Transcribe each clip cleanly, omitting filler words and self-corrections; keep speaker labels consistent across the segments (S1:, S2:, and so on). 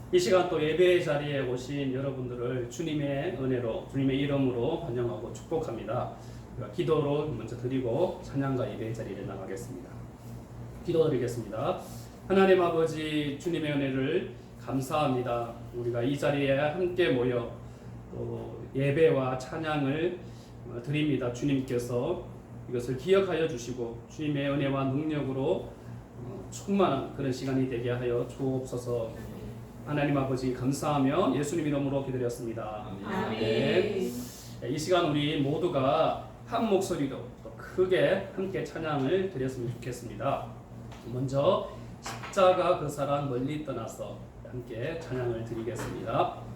S1: 이 시간 또 예배 자리에 오신 여러분들을 주님의 은혜로 주님의 이름으로 환영하고 축복합니다. 기도로 먼저 드리고 찬양과 예배 자리에 나가겠습니다. 기도드리겠습니다. 하나님 아버지, 주님의 은혜를 감사합니다. 우리가 이 자리에 함께 모여 또 예배와 찬양을 드립니다. 주님께서 이것을 기억하여 주시고 주님의 은혜와 능력으로 충만한 그런 시간이 되게 하여 주옵소서. 하나님 아버지 감사하며 예수님 이름으로 기도드렸습니다.
S2: 아멘.
S1: 이 시간 우리 모두가 한 목소리로 또 크게 함께 찬양을 드렸으면 좋겠습니다. 먼저 십자가 그 사랑 멀리 떠나서 함께 찬양을 드리겠습니다.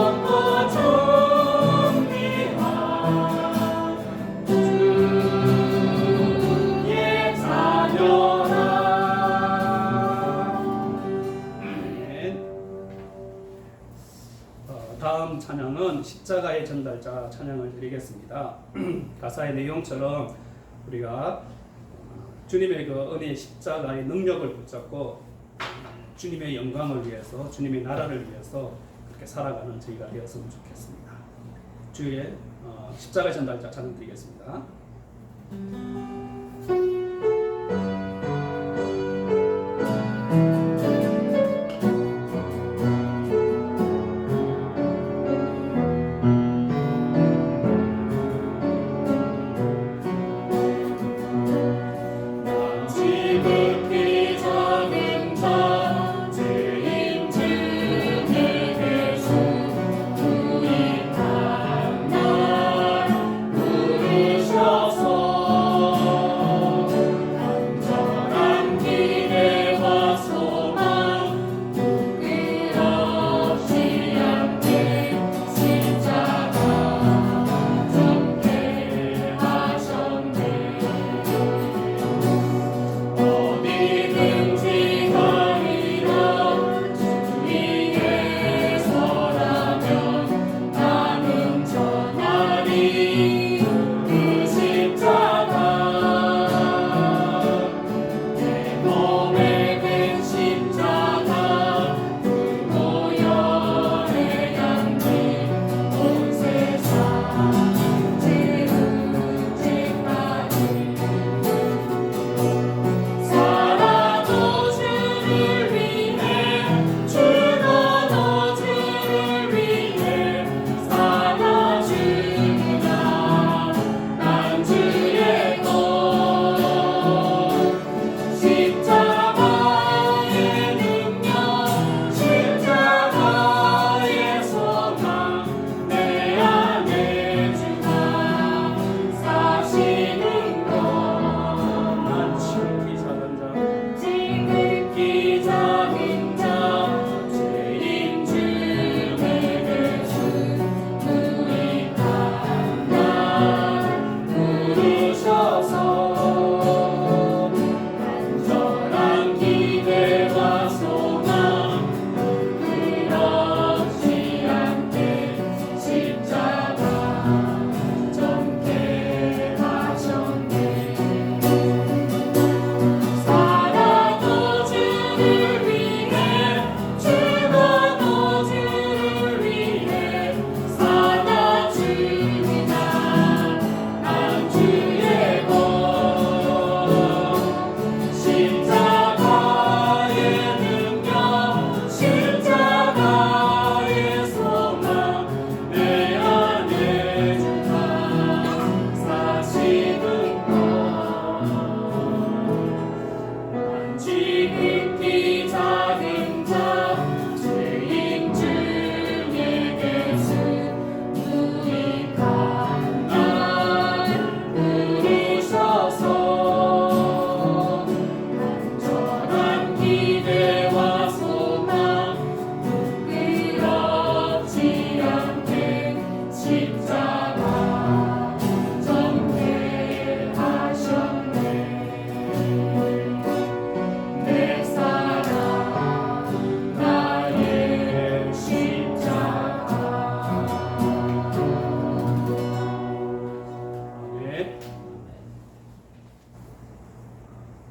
S2: Oh
S1: 다음 찬양은 십자가의 전달자 찬양을 드리겠습니다. 가사의 내용처럼 우리가 주님의 그 은혜의 십자가의 능력을 붙잡고 주님의 영광을 위해서, 주님의 나라를 위해서 그렇게 살아가는 저희가 되었으면 좋겠습니다. 주의 십자가의 전달자 찬양 드리겠습니다.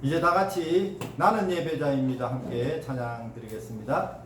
S2: 이제 다 같이 나는 예배자입니다. 함께 찬양 드리겠습니다.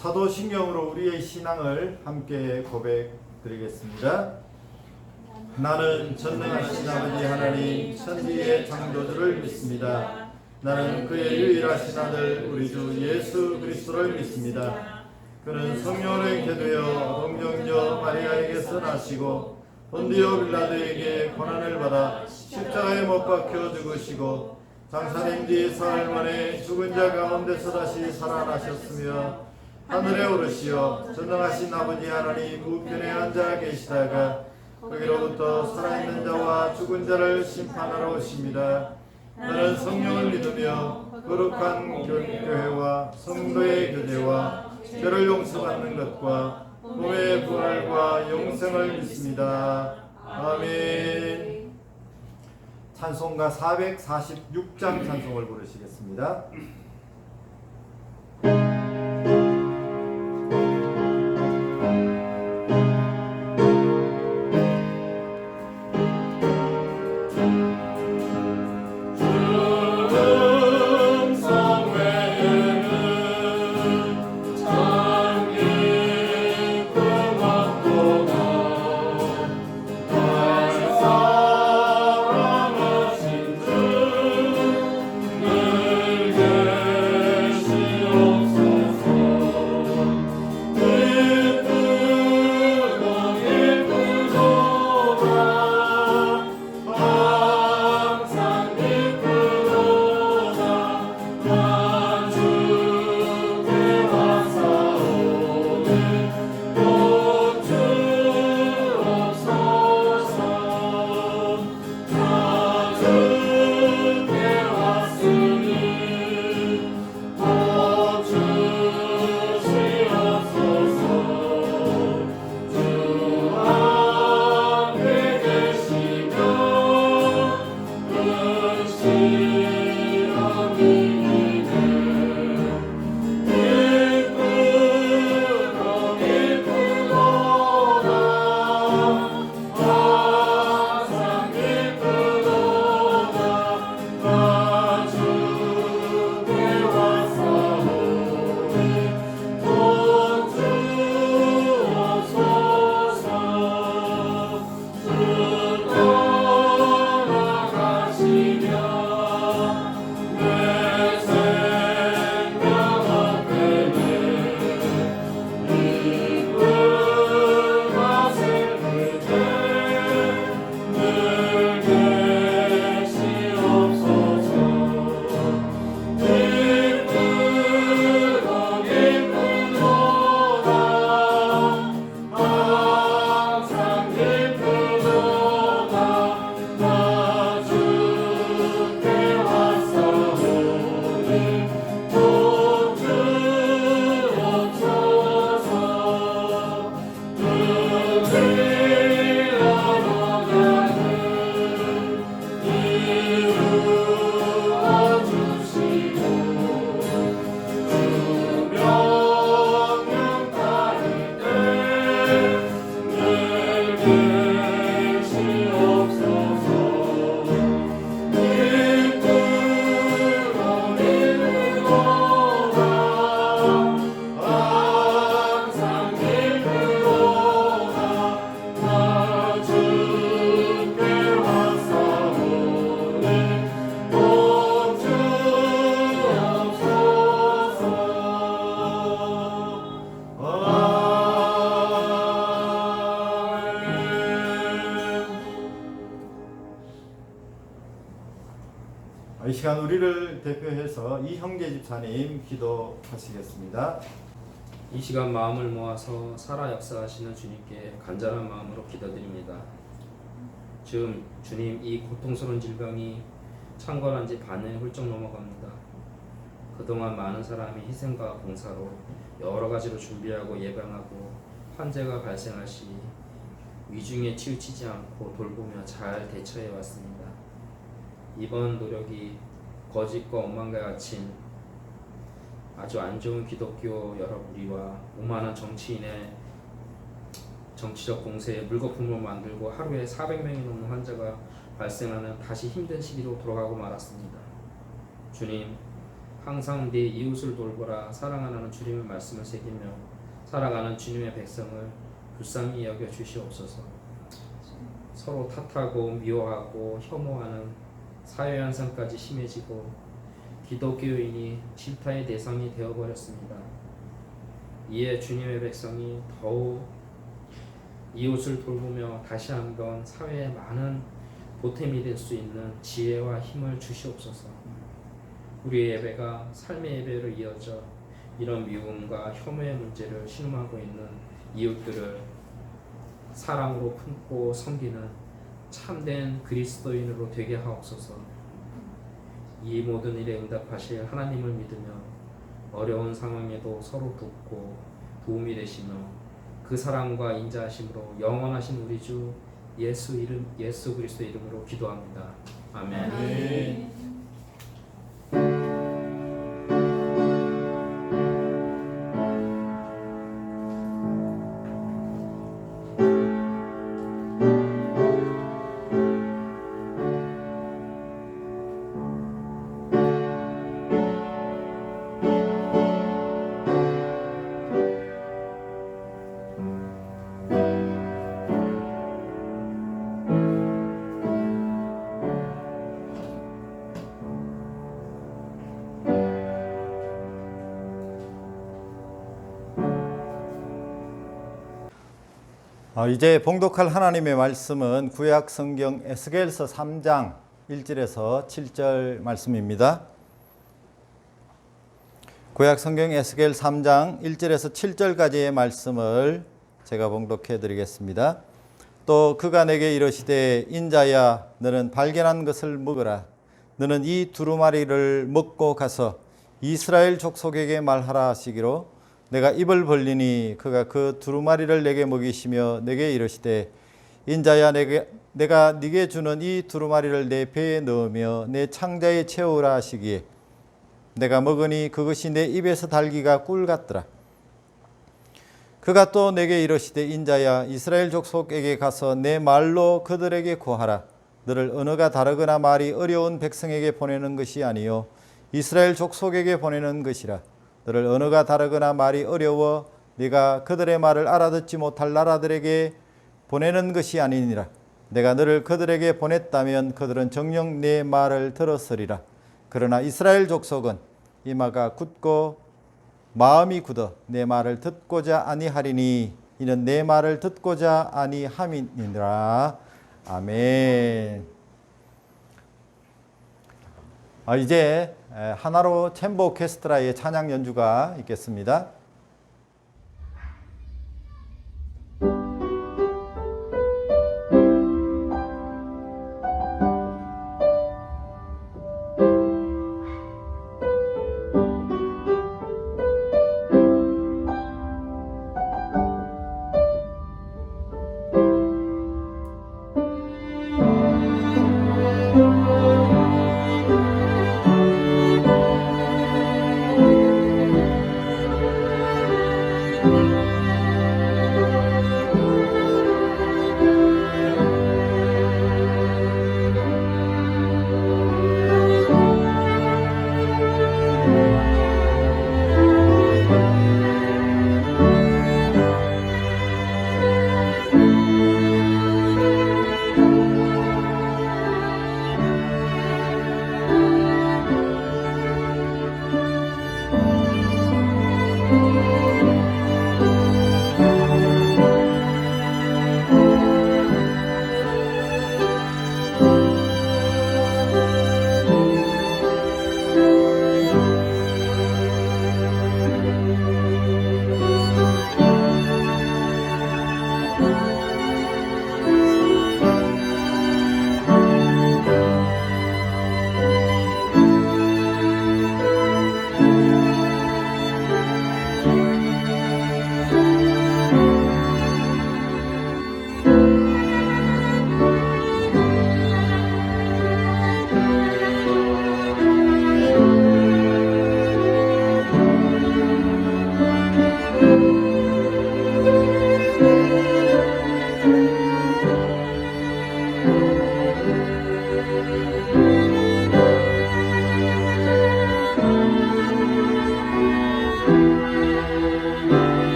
S2: 사도신경으로 우리의 신앙을 함께 고백드리겠습니다. 나는 전능하신 아버지 하나님 천지의 창조주를 믿습니다. 나는 그의 유일하신 아들 우리 주 예수 그리스도를 믿습니다. 그는 성령으로 잉태되어 동정녀 마리아에게서 나시고 본디오 빌라도에게 고난을 받아 십자가에 못 박혀 죽으시고 장사된 뒤 사흘 만에 죽은 자 가운데서 다시 살아나셨으며 하늘에 오르시어 전능하신 아버지 하나님 우편에 앉아 계시다가 거기로부터 살아있는 자와 죽은 자를 심판하러 오십니다. 나는 성령을 믿으며 거룩한 교회와 성도의 교제와 죄를 용서받는 것과 몸의 부활과 영생을 믿습니다. 아멘. 찬송가 446장 찬송을 부르시겠습니다. 이 시간 우리를 대표해서 이형제 집사님 기도하시겠습니다.
S3: 이 시간 마음을 모아서 살아 역사하시는 주님께 간절한 마음으로 기도드립니다. 지금 주님, 이 고통스러운 질병이 창궐한 지 반년이 훌쩍 넘어갑니다. 그동안 많은 사람이 희생과 봉사로 여러 가지로 준비하고 예방하고 환자가 발생할 시 위중에 치우치지 않고 돌보며 잘 대처해 왔습니다. 이번 노력이 거짓과 오만과 갇힌 아주 안 좋은 기독교 여러 무리와 오만한 정치인의 정치적 공세에 물거품을 만들고 하루에 400명이 넘는 환자가 발생하는 다시 힘든 시기로 돌아가고 말았습니다. 주님, 항상 네 이웃을 돌보라. 사랑하는 주님의 말씀을 새기며 살아가는 주님의 백성을 불쌍히 여겨 주시옵소서. 서로 탓하고 미워하고 혐오하는 사회 현상까지 심해지고 기독교인이 질타의 대상이 되어버렸습니다. 이에 주님의 백성이 더욱 이웃을 돌보며 다시 한번 사회에 많은 보탬이 될 수 있는 지혜와 힘을 주시옵소서. 우리의 예배가 삶의 예배로 이어져 이런 미움과 혐오의 문제를 신음하고 있는 이웃들을 사랑으로 품고 섬기는 참된 그리스도인으로 되게 하옵소서. 이 모든 일에 응답하실 하나님을 믿으며 어려운 상황에도 서로 돕고 도움이 되시며 그 사랑과 인자하심으로 영원하신 우리 주 예수 그리스도 이름으로 기도합니다. 아멘.
S2: 네. 이제 봉독할 하나님의 말씀은 구약 성경 에스겔서 3장 1절에서 7절 말씀입니다. 구약 성경 에스겔 3장 1절에서 7절까지의 말씀을 제가 봉독해 드리겠습니다. 또 그가 내게 이르시되 인자야 너는 발견한 것을 먹으라. 너는 이 두루마리를 먹고 가서 이스라엘 족속에게 말하라 하시기로 내가 입을 벌리니 그가 그 두루마리를 내게 먹이시며 내게 이르시되 인자야 내가 네게 주는 이 두루마리를 내 배에 넣으며 내 창자에 채우라 하시기에 내가 먹으니 그것이 내 입에서 달기가 꿀 같더라. 그가 또 내게 이르시되 인자야 이스라엘 족속에게 가서 내 말로 그들에게 고하라. 너를 언어가 다르거나 말이 어려운 백성에게 보내는 것이 아니요 이스라엘 족속에게 보내는 것이라. 너를 언어가 다르거나 말이 어려워 네가 그들의 말을 알아듣지 못할 나라들에게 보내는 것이 아니니라. 내가 너를 그들에게 보냈다면 그들은 정녕 네 말을 들었으리라. 그러나 이스라엘 족속은 이마가 굳고 마음이 굳어 내 말을 듣고자 아니하리니 이는 내 말을 듣고자 아니함이니라. 아멘. 이제 하나로 챔버 오케스트라의 찬양 연주가 있겠습니다.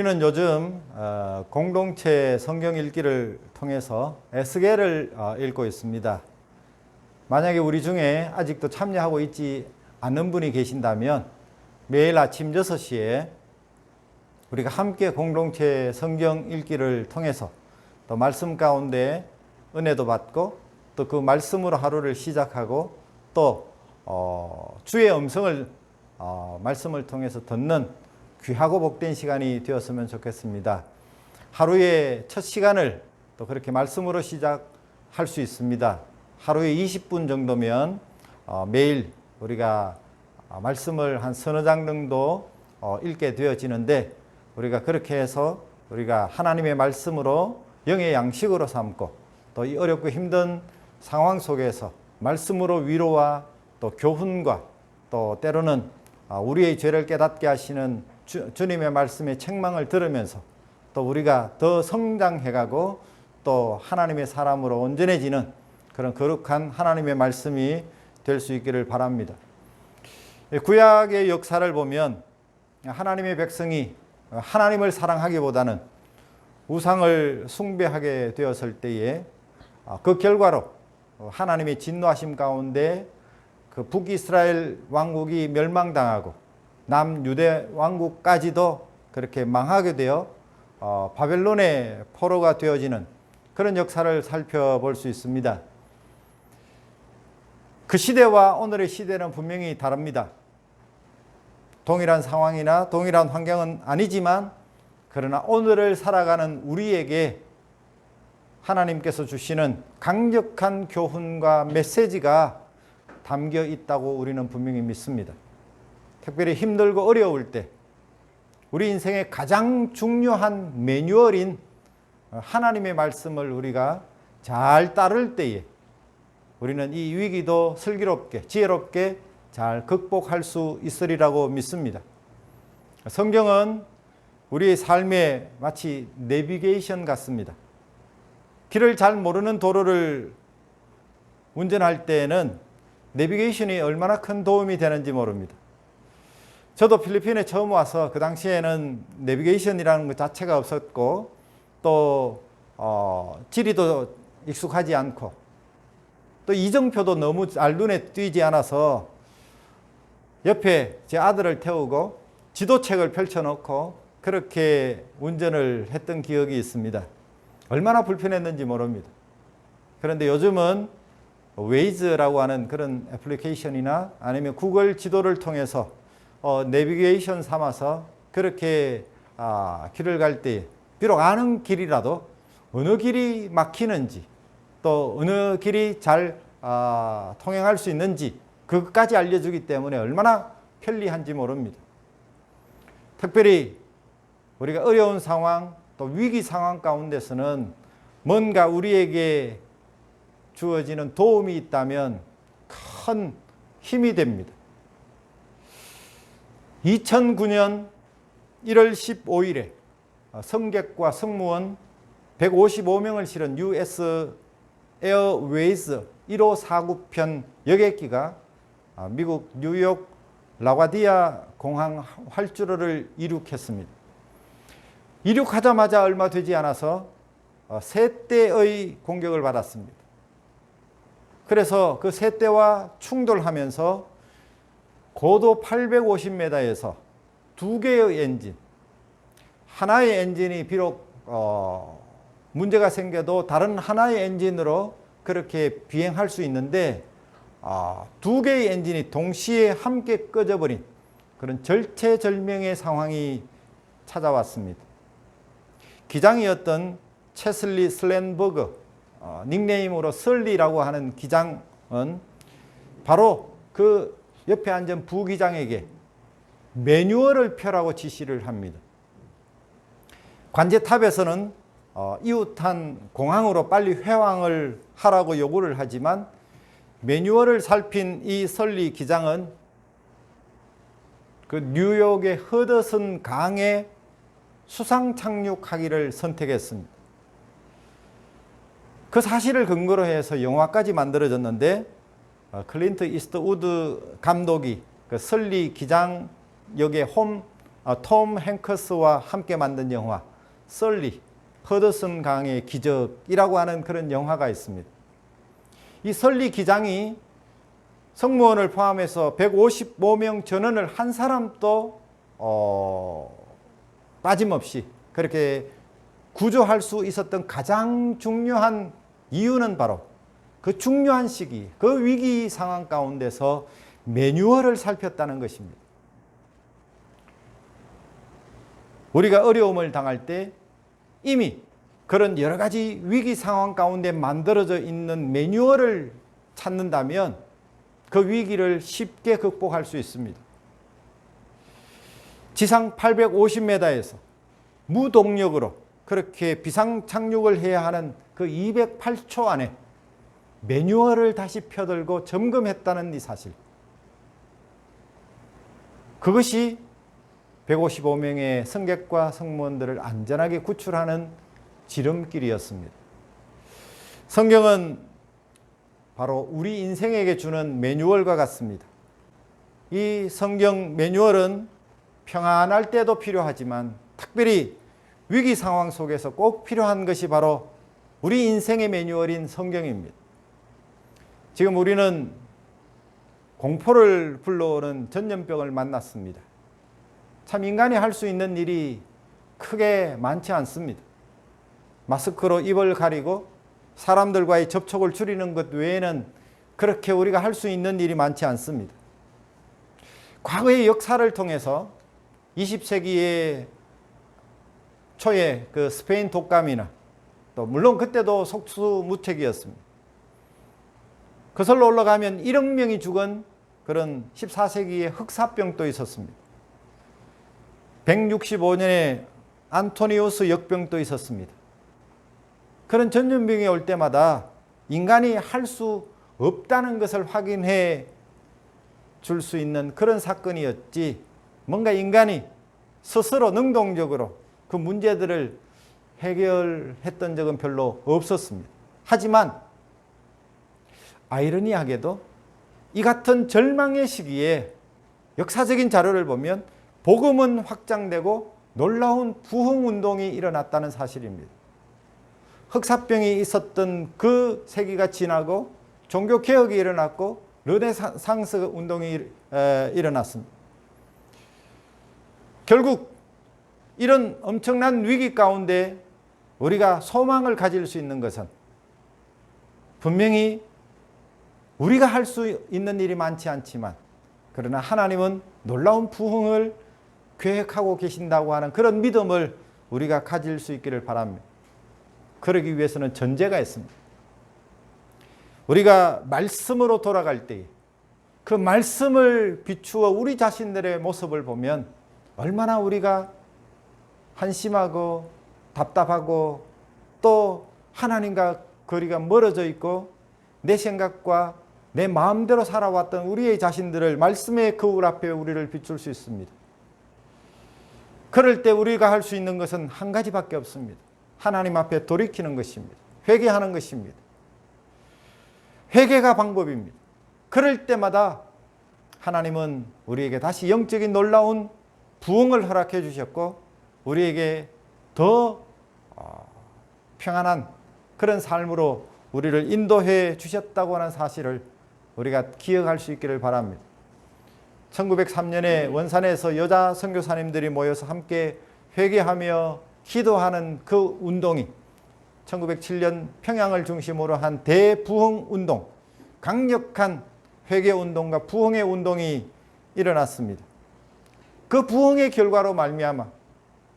S2: 우리는 요즘 공동체 성경 읽기를 통해서 에스겔을 읽고 있습니다. 만약에 우리 중에 아직도 참여하고 있지 않는 분이 계신다면 매일 아침 6시에 우리가 함께 공동체 성경 읽기를 통해서 또 말씀 가운데 은혜도 받고 또 그 말씀으로 하루를 시작하고 또 주의 음성을 말씀을 통해서 듣는 귀하고 복된 시간이 되었으면 좋겠습니다. 하루의 첫 시간을 또 그렇게 말씀으로 시작할 수 있습니다. 하루에 20분 정도면 매일 우리가 말씀을 한 서너 장 정도 읽게 되어지는데 우리가 그렇게 해서 우리가 하나님의 말씀으로 영의 양식으로 삼고 또 이 어렵고 힘든 상황 속에서 말씀으로 위로와 또 교훈과 또 때로는 우리의 죄를 깨닫게 하시는 주님의 말씀의 책망을 들으면서 또 우리가 더 성장해가고 또 하나님의 사람으로 온전해지는 그런 거룩한 하나님의 말씀이 될 수 있기를 바랍니다. 구약의 역사를 보면 하나님의 백성이 하나님을 사랑하기보다는 우상을 숭배하게 되었을 때에 그 결과로 하나님의 진노하심 가운데 그 북이스라엘 왕국이 멸망당하고 남유대 왕국까지도 그렇게 망하게 되어 바벨론의 포로가 되어지는 그런 역사를 살펴볼 수 있습니다. 그 시대와 오늘의 시대는 분명히 다릅니다. 동일한 상황이나 동일한 환경은 아니지만 그러나 오늘을 살아가는 우리에게 하나님께서 주시는 강력한 교훈과 메시지가 담겨 있다고 우리는 분명히 믿습니다. 특별히 힘들고 어려울 때 우리 인생의 가장 중요한 매뉴얼인 하나님의 말씀을 우리가 잘 따를 때에 우리는 이 위기도 슬기롭게 지혜롭게 잘 극복할 수 있으리라고 믿습니다. 성경은 우리의 삶에 마치 내비게이션 같습니다. 길을 잘 모르는 도로를 운전할 때에는 내비게이션이 얼마나 큰 도움이 되는지 모릅니다. 저도 필리핀에 처음 와서 그 당시에는 내비게이션이라는 것 자체가 없었고 또 지리도 익숙하지 않고 또 이정표도 너무 잘 눈에 띄지 않아서 옆에 제 아들을 태우고 지도책을 펼쳐놓고 그렇게 운전을 했던 기억이 있습니다. 얼마나 불편했는지 모릅니다. 그런데 요즘은 웨이즈라고 하는 그런 애플리케이션이나 아니면 구글 지도를 통해서 내비게이션 삼아서 그렇게 길을 갈 때 비록 아는 길이라도 어느 길이 막히는지 또 어느 길이 잘 통행할 수 있는지 그것까지 알려주기 때문에 얼마나 편리한지 모릅니다. 특별히 우리가 어려운 상황 또 위기 상황 가운데서는 뭔가 우리에게 주어지는 도움이 있다면 큰 힘이 됩니다. 2009년 1월 15일에 승객과 승무원 155명을 실은 US 에어웨이즈 1549편 여객기가 미국 뉴욕 라과디아 공항 활주로를 이륙했습니다. 이륙하자마자 얼마 되지 않아서 세 대의 공격을 받았습니다. 그래서 그 세 대와 충돌하면서 고도 850m에서 두 개의 엔진, 하나의 엔진이 비록 문제가 생겨도 다른 하나의 엔진으로 그렇게 비행할 수 있는데 두 개의 엔진이 동시에 함께 꺼져버린 그런 절체절명의 상황이 찾아왔습니다. 기장이었던 체슬리 슬렌버그, 닉네임으로 설리라고 하는 기장은 바로 그 옆에 앉은 부기장에게 매뉴얼을 펴라고 지시를 합니다. 관제탑에서는 이웃한 공항으로 빨리 회항을 하라고 요구를 하지만 매뉴얼을 살핀 이 설리 기장은 그 뉴욕의 허드슨 강에 수상 착륙하기를 선택했습니다. 그 사실을 근거로 해서 영화까지 만들어졌는데 클린트 이스트우드 감독이 그 설리 기장 역의 홈 톰 행커스와 함께 만든 영화 썰리, 허드슨 강의 기적이라고 하는 그런 영화가 있습니다. 이 썰리 기장이 승무원을 포함해서 155명 전원을 한 사람도 빠짐없이 그렇게 구조할 수 있었던 가장 중요한 이유는 바로 그 중요한 시기, 그 위기 상황 가운데서 매뉴얼을 살폈다는 것입니다. 우리가 어려움을 당할 때 이미 그런 여러 가지 위기 상황 가운데 만들어져 있는 매뉴얼을 찾는다면 그 위기를 쉽게 극복할 수 있습니다. 지상 850m에서 무동력으로 그렇게 비상 착륙을 해야 하는 그 208초 안에 매뉴얼을 다시 펴들고 점검했다는 이 사실. 그것이 155명의 승객과 승무원들을 안전하게 구출하는 지름길이었습니다. 성경은 바로 우리 인생에게 주는 매뉴얼과 같습니다. 이 성경 매뉴얼은 평안할 때도 필요하지만 특별히 위기 상황 속에서 꼭 필요한 것이 바로 우리 인생의 매뉴얼인 성경입니다. 지금 우리는 공포를 불러오는 전염병을 만났습니다. 참 인간이 할 수 있는 일이 크게 많지 않습니다. 마스크로 입을 가리고 사람들과의 접촉을 줄이는 것 외에는 그렇게 우리가 할 수 있는 일이 많지 않습니다. 과거의 역사를 통해서 20세기의 초에 그 스페인 독감이나 또 물론 그때도 속수무책이었습니다. 거슬러 올라가면 1억 명이 죽은 그런 14세기의 흑사병도 있었습니다. 165년에 안토니우스 역병도 있었습니다. 그런 전염병이 올 때마다 인간이 할 수 없다는 것을 확인해 줄 수 있는 그런 사건이었지, 뭔가 인간이 스스로 능동적으로 그 문제들을 해결했던 적은 별로 없었습니다. 하지만 아이러니하게도 이 같은 절망의 시기에 역사적인 자료를 보면 복음은 확장되고 놀라운 부흥운동이 일어났다는 사실입니다. 흑사병이 있었던 그 세기가 지나고 종교개혁이 일어났고 르네상스 운동이 일어났습니다. 결국 이런 엄청난 위기 가운데 우리가 소망을 가질 수 있는 것은 분명히 우리가 할 수 있는 일이 많지 않지만 그러나 하나님은 놀라운 부흥을 계획하고 계신다고 하는 그런 믿음을 우리가 가질 수 있기를 바랍니다. 그러기 위해서는 전제가 있습니다. 우리가 말씀으로 돌아갈 때 그 말씀을 비추어 우리 자신들의 모습을 보면 얼마나 우리가 한심하고 답답하고 또 하나님과 거리가 멀어져 있고 내 생각과 내 마음대로 살아왔던 우리의 자신들을 말씀의 거울 앞에 우리를 비출 수 있습니다. 그럴 때 우리가 할 수 있는 것은 한 가지밖에 없습니다. 하나님 앞에 돌이키는 것입니다. 회개하는 것입니다. 회개가 방법입니다. 그럴 때마다 하나님은 우리에게 다시 영적인 놀라운 부흥을 허락해 주셨고 우리에게 더 평안한 그런 삶으로 우리를 인도해 주셨다고 하는 사실을 우리가 기억할 수 있기를 바랍니다. 1903년에 원산에서 여자 선교사님들이 모여서 함께 회개하며 기도하는 그 운동이 1907년 평양을 중심으로 한 대부흥 운동, 강력한 회개 운동과 부흥의 운동이 일어났습니다. 그 부흥의 결과로 말미암아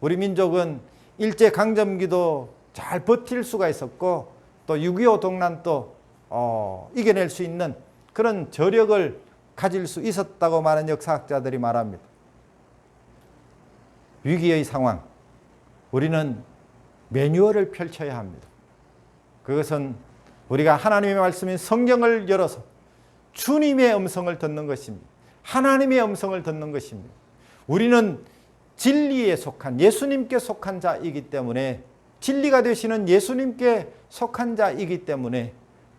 S2: 우리 민족은 일제 강점기도 잘 버틸 수가 있었고 또 6.25 동란도 이겨낼 수 있는 그런 저력을 가질 수 있었다고 많은 역사학자들이 말합니다. 위기의 상황, 우리는 매뉴얼을 펼쳐야 합니다. 그것은 우리가 하나님의 말씀인 성경을 열어서 주님의 음성을 듣는 것입니다. 하나님의 음성을 듣는 것입니다. 우리는 진리에 속한 예수님께 속한 자이기 때문에 진리가 되시는 예수님께 속한 자이기 때문에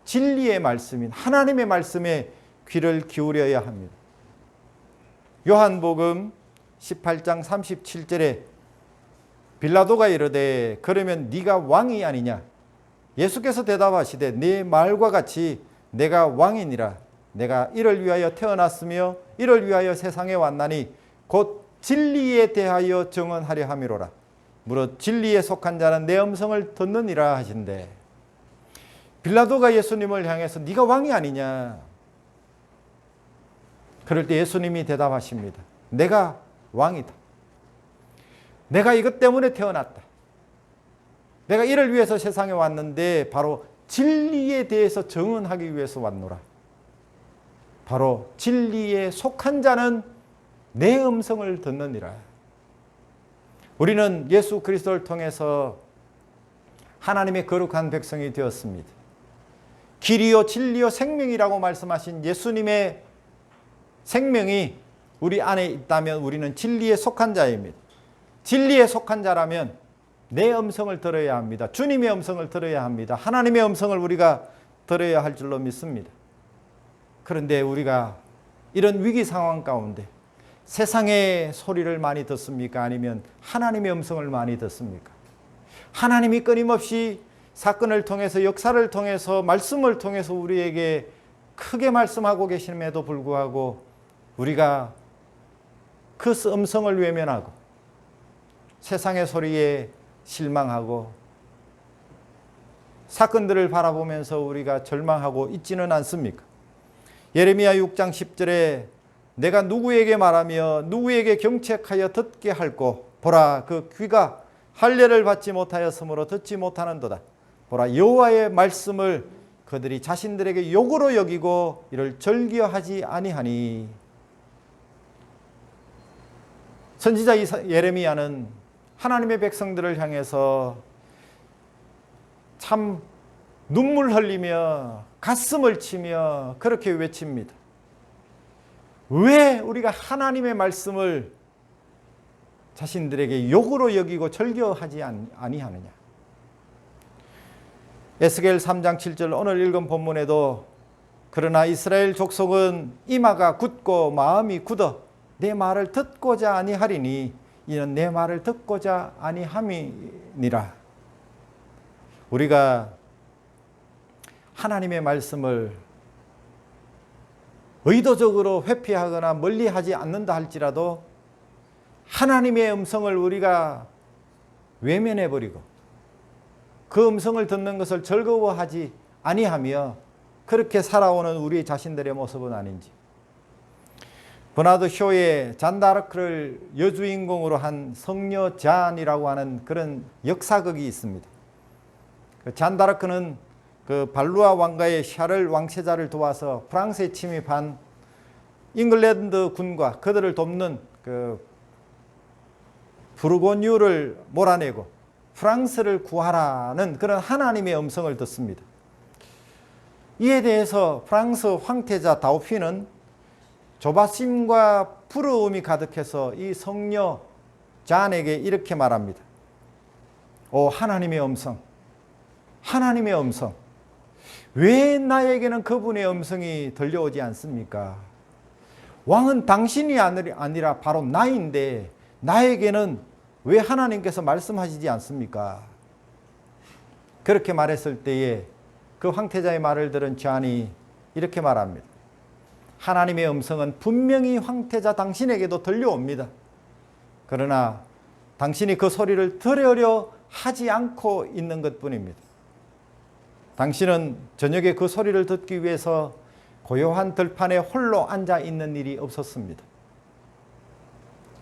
S2: 진리의 말씀인 하나님의 말씀에 귀를 기울여야 합니다. 요한복음 18장 37절에 빌라도가 이르되 그러면 네가 왕이 아니냐? 예수께서 대답하시되 네 말과 같이 내가 왕이니라. 내가 이를 위하여 태어났으며 이를 위하여 세상에 왔나니 곧 진리에 대하여 증언하려 함이로라. 무릇 진리에 속한 자는 내 음성을 듣느니라 하신대. 빌라도가 예수님을 향해서 네가 왕이 아니냐? 그럴 때 예수님이 대답하십니다. 내가 왕이다. 내가 이것 때문에 태어났다. 내가 이를 위해서 세상에 왔는데 바로 진리에 대해서 증언하기 위해서 왔노라. 바로 진리에 속한 자는 내 음성을 듣느니라. 우리는 예수 그리스도를 통해서 하나님의 거룩한 백성이 되었습니다. 길이요 진리요 생명이라고 말씀하신 예수님의 생명이 우리 안에 있다면 우리는 진리에 속한 자입니다. 진리에 속한 자라면 내 음성을 들어야 합니다. 주님의 음성을 들어야 합니다. 하나님의 음성을 우리가 들어야 할 줄로 믿습니다. 그런데 우리가 이런 위기 상황 가운데 세상의 소리를 많이 듣습니까? 아니면 하나님의 음성을 많이 듣습니까? 하나님이 끊임없이 사건을 통해서 역사를 통해서 말씀을 통해서 우리에게 크게 말씀하고 계심에도 불구하고 우리가 그 음성을 외면하고 세상의 소리에 실망하고 사건들을 바라보면서 우리가 절망하고 있지는 않습니까? 예레미야 6장 10절에 내가 누구에게 말하며 누구에게 경책하여 듣게 할꼬 보라 그 귀가 할례를 받지 못하였으므로 듣지 못하는도다. 보라 여호와의 말씀을 그들이 자신들에게 욕으로 여기고 이를 즐겨하지 아니하니. 선지자 예레미야는 하나님의 백성들을 향해서 참 눈물 흘리며 가슴을 치며 그렇게 외칩니다. 왜 우리가 하나님의 말씀을 자신들에게 욕으로 여기고 즐겨하지 아니하느냐. 에스겔 3장 7절 오늘 읽은 본문에도 그러나 이스라엘 족속은 이마가 굳고 마음이 굳어 내 말을 듣고자 아니하리니 이는 내 말을 듣고자 아니함이니라. 우리가 하나님의 말씀을 의도적으로 회피하거나 멀리하지 않는다 할지라도 하나님의 음성을 우리가 외면해버리고 그 음성을 듣는 것을 즐거워하지 아니하며 그렇게 살아오는 우리 자신들의 모습은 아닌지. 버나드 쇼의 잔다르크를 여주인공으로 한 성녀 잔이라고 하는 그런 역사극이 있습니다. 그 잔다르크는 그 발루아 왕가의 샤를 왕세자를 도와서 프랑스에 침입한 잉글랜드 군과 그들을 돕는 그 부르고뉴를 몰아내고 프랑스를 구하라는 그런 하나님의 음성을 듣습니다. 이에 대해서 프랑스 황태자 다우피는 조바심과 부러움이 가득해서 이 성녀 잔에게 이렇게 말합니다. 오 하나님의 음성, 하나님의 음성, 왜 나에게는 그분의 음성이 들려오지 않습니까? 왕은 당신이 아니라 바로 나인데 나에게는 왜 하나님께서 말씀하시지 않습니까? 그렇게 말했을 때에 그 황태자의 말을 들은 잔이 이렇게 말합니다. 하나님의 음성은 분명히 황태자 당신에게도 들려옵니다. 그러나 당신이 그 소리를 들으려 하지 않고 있는 것뿐입니다. 당신은 저녁에 그 소리를 듣기 위해서 고요한 들판에 홀로 앉아 있는 일이 없었습니다.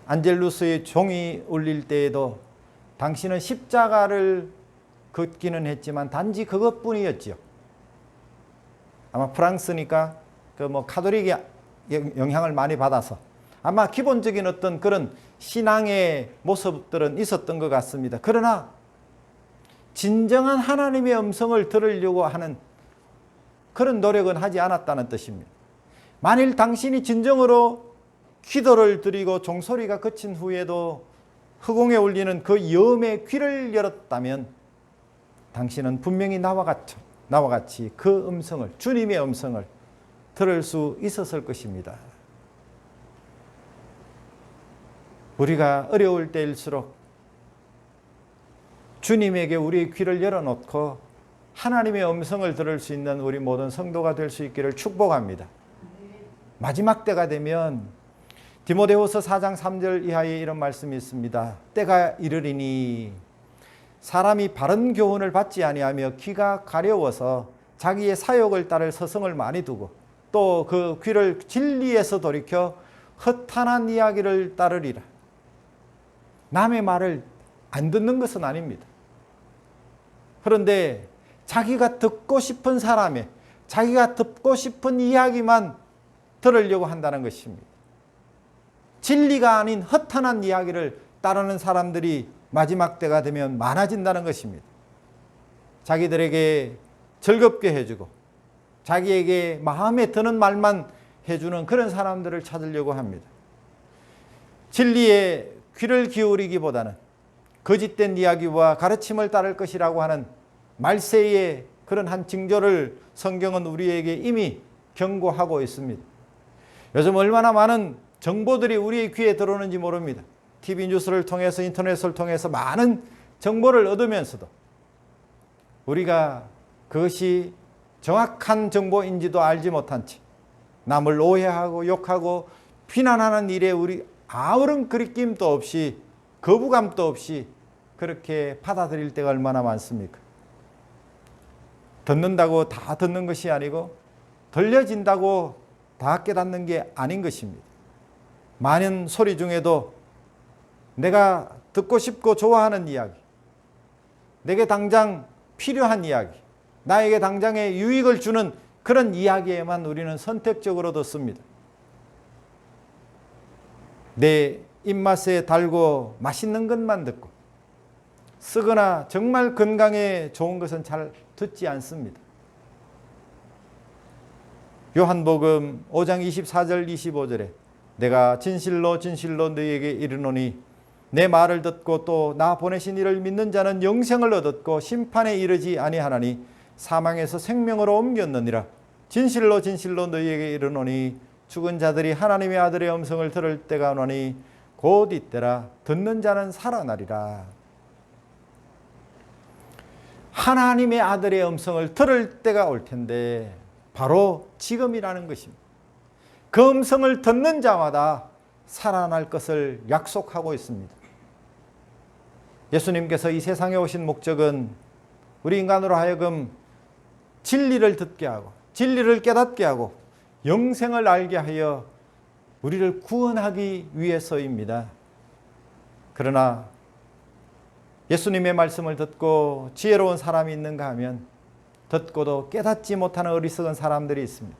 S2: 안젤루스의 종이 울릴 때에도 당신은 십자가를 걷기는 했지만 단지 그것뿐이었지요. 아마 프랑스니까 그 카톨릭의 영향을 많이 받아서 아마 기본적인 어떤 그런 신앙의 모습들은 있었던 것 같습니다. 그러나 진정한 하나님의 음성을 들으려고 하는 그런 노력은 하지 않았다는 뜻입니다. 만일 당신이 진정으로 기도를 드리고 종소리가 그친 후에도 허공에 울리는 그 염의 귀를 열었다면 당신은 분명히 나와 같이 그 음성을, 주님의 음성을 들을 수 있었을 것입니다. 우리가 어려울 때일수록 주님에게 우리의 귀를 열어놓고 하나님의 음성을 들을 수 있는 우리 모든 성도가 될 수 있기를 축복합니다. 마지막 때가 되면 디모데후서 4장 3절 이하에 이런 말씀이 있습니다. 때가 이르리니 사람이 바른 교훈을 받지 아니하며 귀가 가려워서 자기의 사욕을 따를 서성을 많이 두고 또 그 귀를 진리에서 돌이켜 허탄한 이야기를 따르리라. 남의 말을 안 듣는 것은 아닙니다. 그런데 자기가 듣고 싶은 사람의, 자기가 듣고 싶은 이야기만 들으려고 한다는 것입니다. 진리가 아닌 허탄한 이야기를 따르는 사람들이 마지막 때가 되면 많아진다는 것입니다. 자기들에게 즐겁게 해주고 자기에게 마음에 드는 말만 해주는 그런 사람들을 찾으려고 합니다. 진리에 귀를 기울이기보다는 거짓된 이야기와 가르침을 따를 것이라고 하는 말세의 그런 한 징조를 성경은 우리에게 이미 경고하고 있습니다. 요즘 얼마나 많은 정보들이 우리의 귀에 들어오는지 모릅니다. TV 뉴스를 통해서 인터넷을 통해서 많은 정보를 얻으면서도 우리가 그것이 정확한 정보인지도 알지 못한 채 남을 오해하고 욕하고 비난하는 일에 우리 아무런 그리낌도 없이 거부감도 없이 그렇게 받아들일 때가 얼마나 많습니까? 듣는다고 다 듣는 것이 아니고 들려진다고 다 깨닫는 게 아닌 것입니다. 많은 소리 중에도 내가 듣고 싶고 좋아하는 이야기, 내게 당장 필요한 이야기, 나에게 당장의 유익을 주는 그런 이야기에만 우리는 선택적으로 듣습니다. 내 입맛에 달고 맛있는 것만 듣고 쓰거나 정말 건강에 좋은 것은 잘 듣지 않습니다. 요한복음 5장 24절 25절에 내가 진실로 진실로 너희에게 이르노니 내 말을 듣고 또 나 보내신 이를 믿는 자는 영생을 얻었고 심판에 이르지 아니하나니 사망에서 생명으로 옮겼느니라. 진실로 진실로 너희에게 이르노니 죽은 자들이 하나님의 아들의 음성을 들을 때가 오나니 곧 이때라. 듣는 자는 살아나리라. 하나님의 아들의 음성을 들을 때가 올 텐데 바로 지금이라는 것입니다. 그 음성을 듣는 자마다 살아날 것을 약속하고 있습니다. 예수님께서 이 세상에 오신 목적은 우리 인간으로 하여금 진리를 듣게 하고 진리를 깨닫게 하고 영생을 알게 하여 우리를 구원하기 위해서입니다. 그러나 예수님의 말씀을 듣고 지혜로운 사람이 있는가 하면 듣고도 깨닫지 못하는 어리석은 사람들이 있습니다.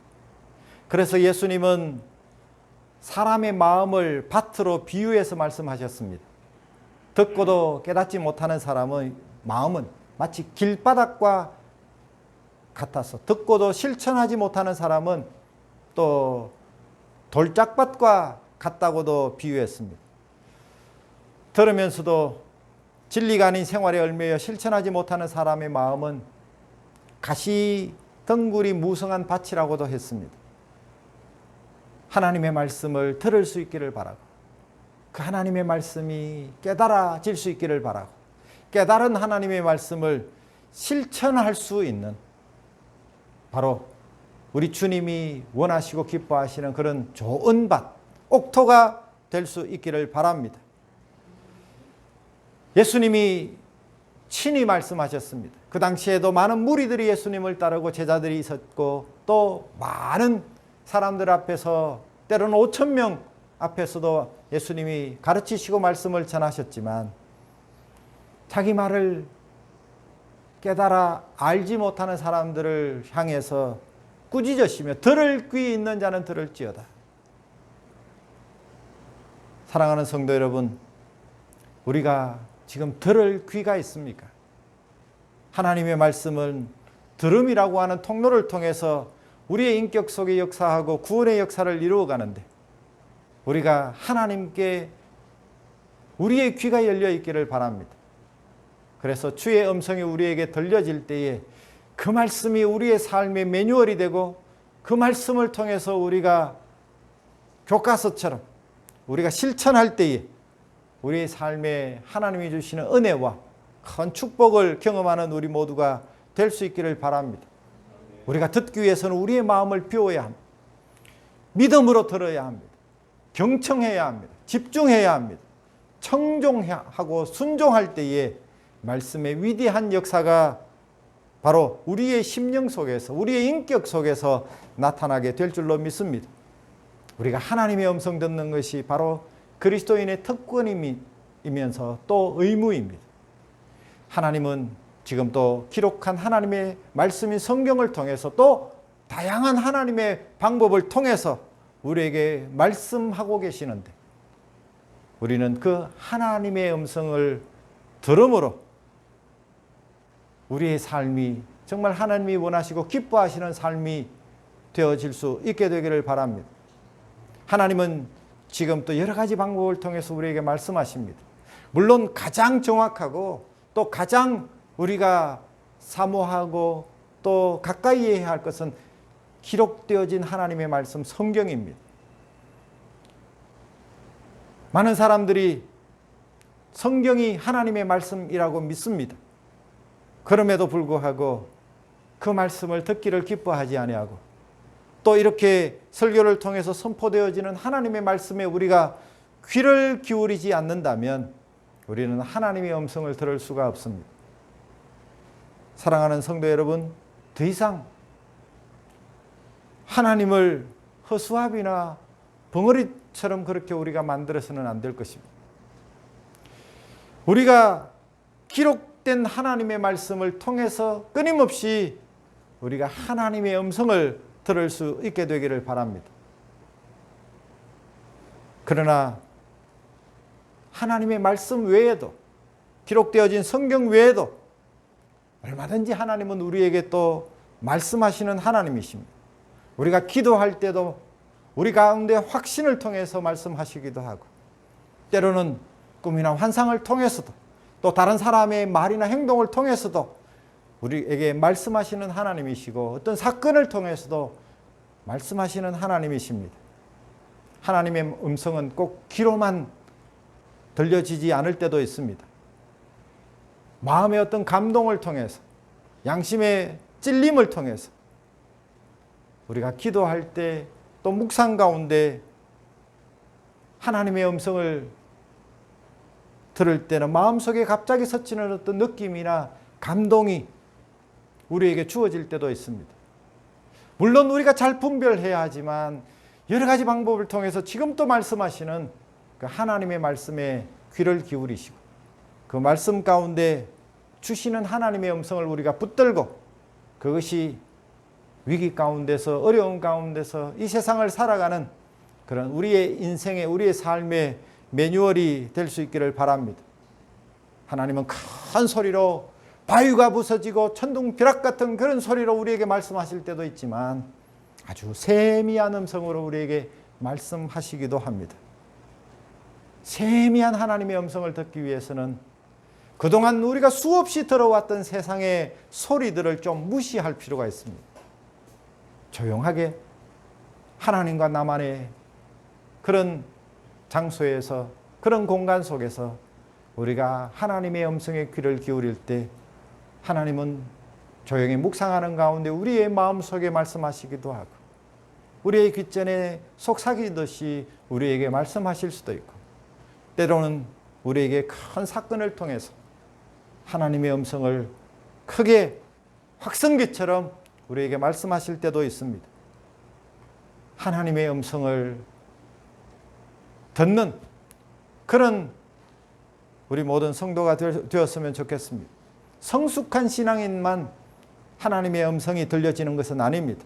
S2: 그래서 예수님은 사람의 마음을 밭으로 비유해서 말씀하셨습니다. 듣고도 깨닫지 못하는 사람의 마음은 마치 길바닥과 같아서 듣고도 실천하지 못하는 사람은 또 돌짝밭과 같다고도 비유했습니다. 들으면서도 진리가 아닌 생활에 얽매여 실천하지 못하는 사람의 마음은 가시 덩굴이 무성한 밭이라고도 했습니다. 하나님의 말씀을 들을 수 있기를 바라고 그 하나님의 말씀이 깨달아질 수 있기를 바라고 깨달은 하나님의 말씀을 실천할 수 있는 바로 우리 주님이 원하시고 기뻐하시는 그런 좋은 밭, 옥토가 될 수 있기를 바랍니다. 예수님이 친히 말씀하셨습니다. 그 당시에도 많은 무리들이 예수님을 따르고 제자들이 있었고 또 많은 사람들 앞에서 때로는 5,000명 앞에서도 예수님이 가르치시고 말씀을 전하셨지만 자기 말을 깨달아 알지 못하는 사람들을 향해서 꾸짖으시며 들을 귀 있는 자는 들을지어다. 사랑하는 성도 여러분, 우리가 지금 들을 귀가 있습니까? 하나님의 말씀은 들음이라고 하는 통로를 통해서 우리의 인격 속에 역사하고 구원의 역사를 이루어가는데 우리가 하나님께 우리의 귀가 열려 있기를 바랍니다. 그래서 주의 음성이 우리에게 들려질 때에 그 말씀이 우리의 삶의 매뉴얼이 되고 그 말씀을 통해서 우리가 교과서처럼 우리가 실천할 때에 우리의 삶에 하나님이 주시는 은혜와 큰 축복을 경험하는 우리 모두가 될 수 있기를 바랍니다. 우리가 듣기 위해서는 우리의 마음을 비워야 합니다. 믿음으로 들어야 합니다. 경청해야 합니다. 집중해야 합니다. 청종하고 순종할 때에 말씀의 위대한 역사가 바로 우리의 심령 속에서, 우리의 인격 속에서 나타나게 될 줄로 믿습니다. 우리가 하나님의 음성 듣는 것이 바로 그리스도인의 특권이면서 또 의무입니다. 하나님은 지금 또 기록한 하나님의 말씀인 성경을 통해서 또 다양한 하나님의 방법을 통해서 우리에게 말씀하고 계시는데, 우리는 그 하나님의 음성을 들음으로 우리의 삶이 정말 하나님이 원하시고 기뻐하시는 삶이 되어질 수 있게 되기를 바랍니다. 하나님은 지금 또 여러 가지 방법을 통해서 우리에게 말씀하십니다. 물론 가장 정확하고 또 가장 우리가 사모하고 또 가까이 해야 할 것은 기록되어진 하나님의 말씀 성경입니다. 많은 사람들이 성경이 하나님의 말씀이라고 믿습니다. 그럼에도 불구하고 그 말씀을 듣기를 기뻐하지 아니하고, 또 이렇게 설교를 통해서 선포되어지는 하나님의 말씀에 우리가 귀를 기울이지 않는다면 우리는 하나님의 음성을 들을 수가 없습니다. 사랑하는 성도 여러분, 더 이상 하나님을 허수아비나 벙어리처럼 그렇게 우리가 만들어서는 안 될 것입니다. 우리가 기록된 하나님의 말씀을 통해서 끊임없이 우리가 하나님의 음성을 들을 수 있게 되기를 바랍니다. 그러나 하나님의 말씀 외에도, 기록되어진 성경 외에도 얼마든지 하나님은 우리에게 또 말씀하시는 하나님이십니다. 우리가 기도할 때도 우리 가운데 확신을 통해서 말씀하시기도 하고, 때로는 꿈이나 환상을 통해서도, 또 다른 사람의 말이나 행동을 통해서도 우리에게 말씀하시는 하나님이시고, 어떤 사건을 통해서도 말씀하시는 하나님이십니다. 하나님의 음성은 꼭 귀로만 들려지지 않을 때도 있습니다. 마음의 어떤 감동을 통해서, 양심의 찔림을 통해서 우리가 기도할 때, 또 묵상 가운데 하나님의 음성을 들을 때는 마음속에 갑자기 스치는 어떤 느낌이나 감동이 우리에게 주어질 때도 있습니다. 물론 우리가 잘 분별해야 하지만 여러 가지 방법을 통해서 지금 또 말씀하시는 그 하나님의 말씀에 귀를 기울이시고, 그 말씀 가운데 주시는 하나님의 음성을 우리가 붙들고, 그것이 위기 가운데서, 어려운 가운데서 이 세상을 살아가는 그런 우리의 인생의, 우리의 삶의 매뉴얼이 될 수 있기를 바랍니다. 하나님은 큰 소리로 바위가 부서지고 천둥 벼락 같은 그런 소리로 우리에게 말씀하실 때도 있지만 아주 세미한 음성으로 우리에게 말씀하시기도 합니다. 세미한 하나님의 음성을 듣기 위해서는 그동안 우리가 수없이 들어왔던 세상의 소리들을 좀 무시할 필요가 있습니다. 조용하게 하나님과 나만의 그런 장소에서, 그런 공간 속에서 우리가 하나님의 음성에 귀를 기울일 때 하나님은 조용히 묵상하는 가운데 우리의 마음속에 말씀하시기도 하고, 우리의 귓전에 속삭이듯이 우리에게 말씀하실 수도 있고, 때로는 우리에게 큰 사건을 통해서 하나님의 음성을 크게 확성기처럼 우리에게 말씀하실 때도 있습니다. 하나님의 음성을 듣는 그런 우리 모든 성도가 되었으면 좋겠습니다. 성숙한 신앙인만 하나님의 음성이 들려지는 것은 아닙니다.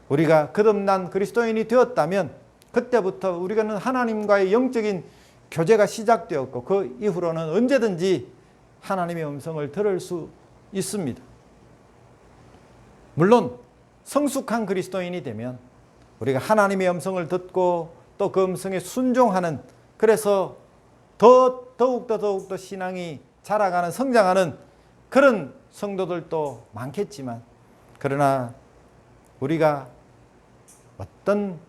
S2: 우리가 거듭난 그리스도인이 되었다면 그때부터 우리는 하나님과의 영적인 교제가 시작되었고, 그 이후로는 언제든지 하나님의 음성을 들을 수 있습니다. 물론 성숙한 그리스도인이 되면 우리가 하나님의 음성을 듣고 또 그 음성에 순종하는, 그래서 더욱더 신앙이 자라가는, 성장하는 그런 성도들도 많겠지만, 그러나 우리가 어떤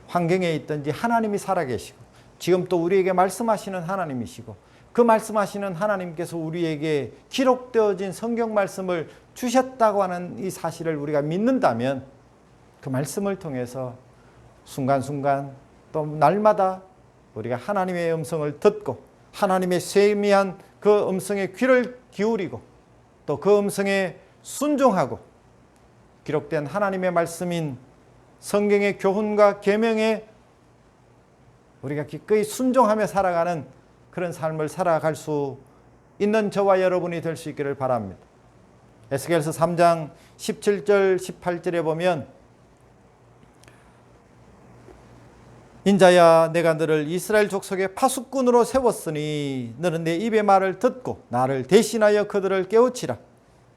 S2: 환경에 있든지 하나님이 살아계시고 지금 또 우리에게 말씀하시는 하나님이시고 그 말씀하시는 하나님께서 우리에게 기록되어진 성경 말씀을 주셨다고 하는 이 사실을 우리가 믿는다면 그 말씀을 통해서 순간순간 또 날마다 우리가 하나님의 음성을 듣고 하나님의 세미한 그 음성에 귀를 기울이고 또 그 음성에 순종하고 기록된 하나님의 말씀인 성경의 교훈과 계명에 우리가 기꺼이 순종하며 살아가는 그런 삶을 살아갈 수 있는 저와 여러분이 될 수 있기를 바랍니다. 에스겔서 3장 17절 18절에 보면 인자야 내가 너를 이스라엘 족속의 파수꾼으로 세웠으니 너는 내 입의 말을 듣고 나를 대신하여 그들을 깨우치라.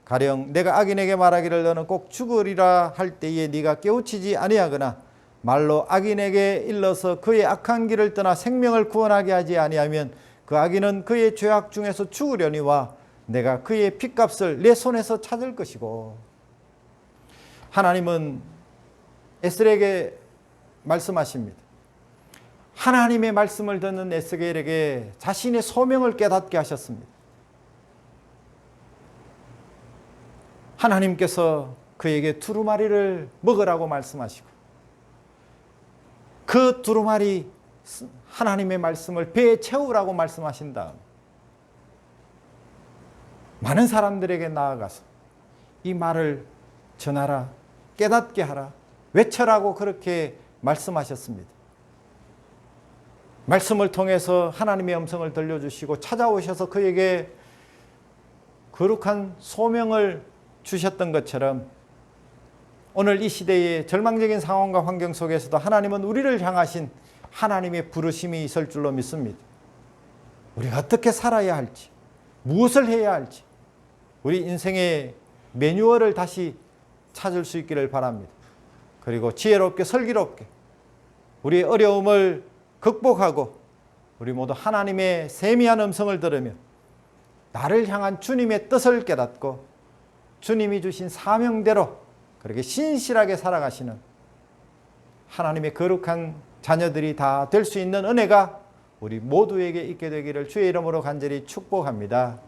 S2: 가령 내가 악인에게 말하기를 너는 꼭 죽으리라 할 때에 네가 깨우치지 아니하거나 말로 악인에게 일러서 그의 악한 길을 떠나 생명을 구원하게 하지 아니하면 그 악인은 그의 죄악 중에서 죽으려니와 내가 그의 핏값을 내 손에서 찾을 것이고. 하나님은 에스겔에게 말씀하십니다. 하나님의 말씀을 듣는 에스겔에게 자신의 소명을 깨닫게 하셨습니다. 하나님께서 그에게 두루마리를 먹으라고 말씀하시고 그 두루마리 하나님의 말씀을 배에 채우라고 말씀하신 다음 많은 사람들에게 나아가서 이 말을 전하라, 깨닫게 하라, 외쳐라고 그렇게 말씀하셨습니다. 말씀을 통해서 하나님의 음성을 들려주시고 찾아오셔서 그에게 거룩한 소명을 주셨던 것처럼 오늘 이 시대의 절망적인 상황과 환경 속에서도 하나님은 우리를 향하신 하나님의 부르심이 있을 줄로 믿습니다. 우리가 어떻게 살아야 할지, 무엇을 해야 할지 우리 인생의 매뉴얼을 다시 찾을 수 있기를 바랍니다. 그리고 지혜롭게 슬기롭게 우리의 어려움을 극복하고 우리 모두 하나님의 세미한 음성을 들으며 나를 향한 주님의 뜻을 깨닫고 주님이 주신 사명대로 그렇게 신실하게 살아가시는 하나님의 거룩한 자녀들이 다 될 수 있는 은혜가 우리 모두에게 있게 되기를 주의 이름으로 간절히 축복합니다.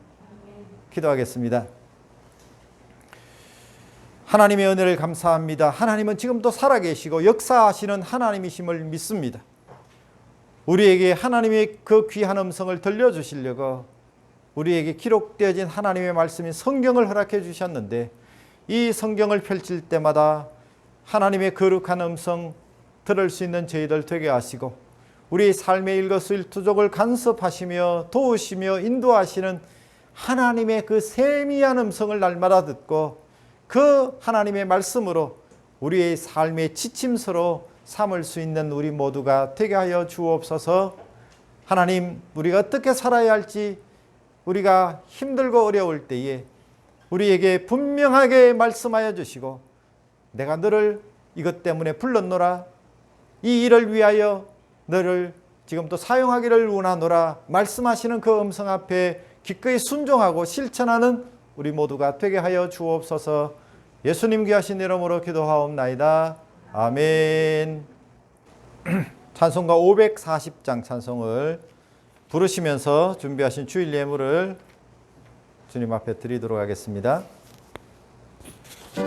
S2: 기도하겠습니다. 하나님의 은혜를 감사합니다. 하나님은 지금도 살아계시고 역사하시는 하나님이심을 믿습니다. 우리에게 하나님의 그 귀한 음성을 들려주시려고 우리에게 기록되어진 하나님의 말씀인 성경을 허락해 주셨는데 이 성경을 펼칠 때마다 하나님의 거룩한 음성 들을 수 있는 저희들 되게 하시고 우리 삶의 일거수일투족을 간섭하시며 도우시며 인도하시는 하나님의 그 세미한 음성을 날마다 듣고 그 하나님의 말씀으로 우리의 삶의 지침서로 삼을 수 있는 우리 모두가 되게 하여 주옵소서. 하나님, 우리가 어떻게 살아야 할지 우리가 힘들고 어려울 때에 우리에게 분명하게 말씀하여 주시고 내가 너를 이것 때문에 불렀노라, 이 일을 위하여 너를 지금도 사용하기를 원하노라 말씀하시는 그 음성 앞에 기꺼이 순종하고 실천하는 우리 모두가 되게 하여 주옵소서. 예수님 귀하신 이름으로 기도하옵나이다. 아멘. 찬송가 540장 찬송을 부르시면서 준비하신 주일 예물을 주님 앞에 드리도록 하겠습니다.
S4: 그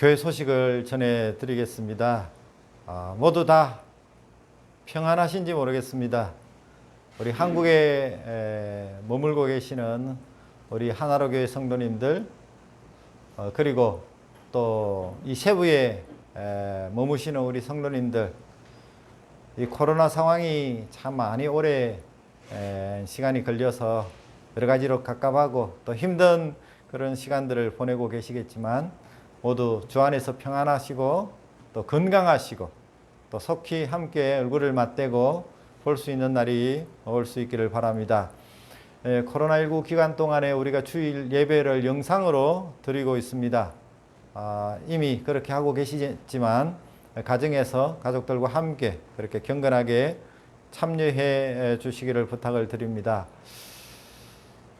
S2: 교회 소식을 전해드리겠습니다. 모두 다 평안하신지 모르겠습니다. 우리 한국에 머물고 계시는 우리 하나로 교회 성도님들, 그리고 또 이 세부에 머무시는 우리 성도님들, 이 코로나 상황이 참 많이 오래 시간이 걸려서 여러 가지로 갑갑하고 또 힘든 그런 시간들을 보내고 계시겠지만 모두 주 안에서 평안하시고 또 건강하시고 또 속히 함께 얼굴을 맞대고 볼 수 있는 날이 올 수 있기를 바랍니다. 코로나19 기간 동안에 우리가 주일 예배를 영상으로 드리고 있습니다. 이미 그렇게 하고 계시지만 가정에서 가족들과 함께 그렇게 경건하게 참여해 주시기를 부탁을 드립니다.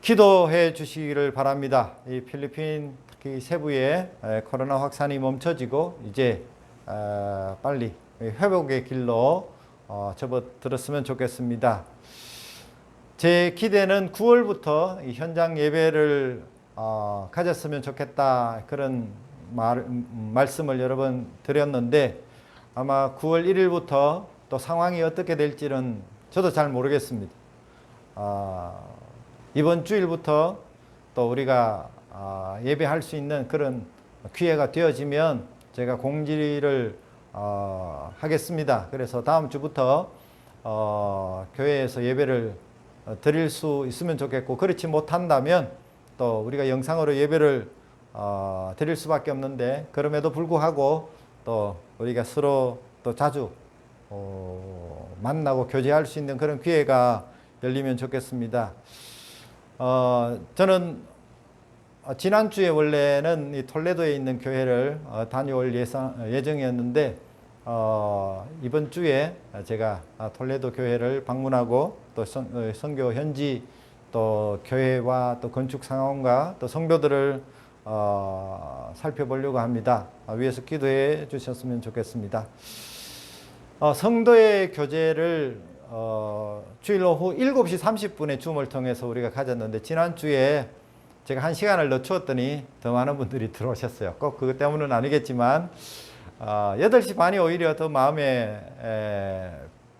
S2: 기도해 주시기를 바랍니다. 이 필리핀 특히 세부에 코로나 확산이 멈춰지고 이제 빨리 회복의 길로 접어들었으면 좋겠습니다. 제 기대는 9월부터 이 현장 예배를 가졌으면 좋겠다, 그런 말씀을 여러 번 드렸는데 아마 9월 1일부터 또 상황이 어떻게 될지는 저도 잘 모르겠습니다. 이번 주일부터 또 우리가 예배할 수 있는 그런 기회가 되어지면 제가 공지를 하겠습니다. 그래서 다음 주부터 교회에서 예배를 드릴 수 있으면 좋겠고, 그렇지 못한다면 또 우리가 영상으로 예배를 드릴 수밖에 없는데, 그럼에도 불구하고 또 우리가 서로 또 자주 만나고 교제할 수 있는 그런 기회가 열리면 좋겠습니다. 저는 지난주에 원래는 이 톨레도에 있는 교회를 다녀올 예정이었는데 이번 주에 제가 톨레도 교회를 방문하고 또 선교 현지 또 교회와 또 건축 상황과 또 성도들을 살펴보려고 합니다. 위에서 기도해 주셨으면 좋겠습니다. 성도의 교제를 주일 오후 7시 30분에 줌을 통해서 우리가 가졌는데, 지난주에 제가 1시간을 늦추었더니 더 많은 분들이 들어오셨어요. 꼭 그것 때문은 아니겠지만 8시 반이 오히려 더 마음에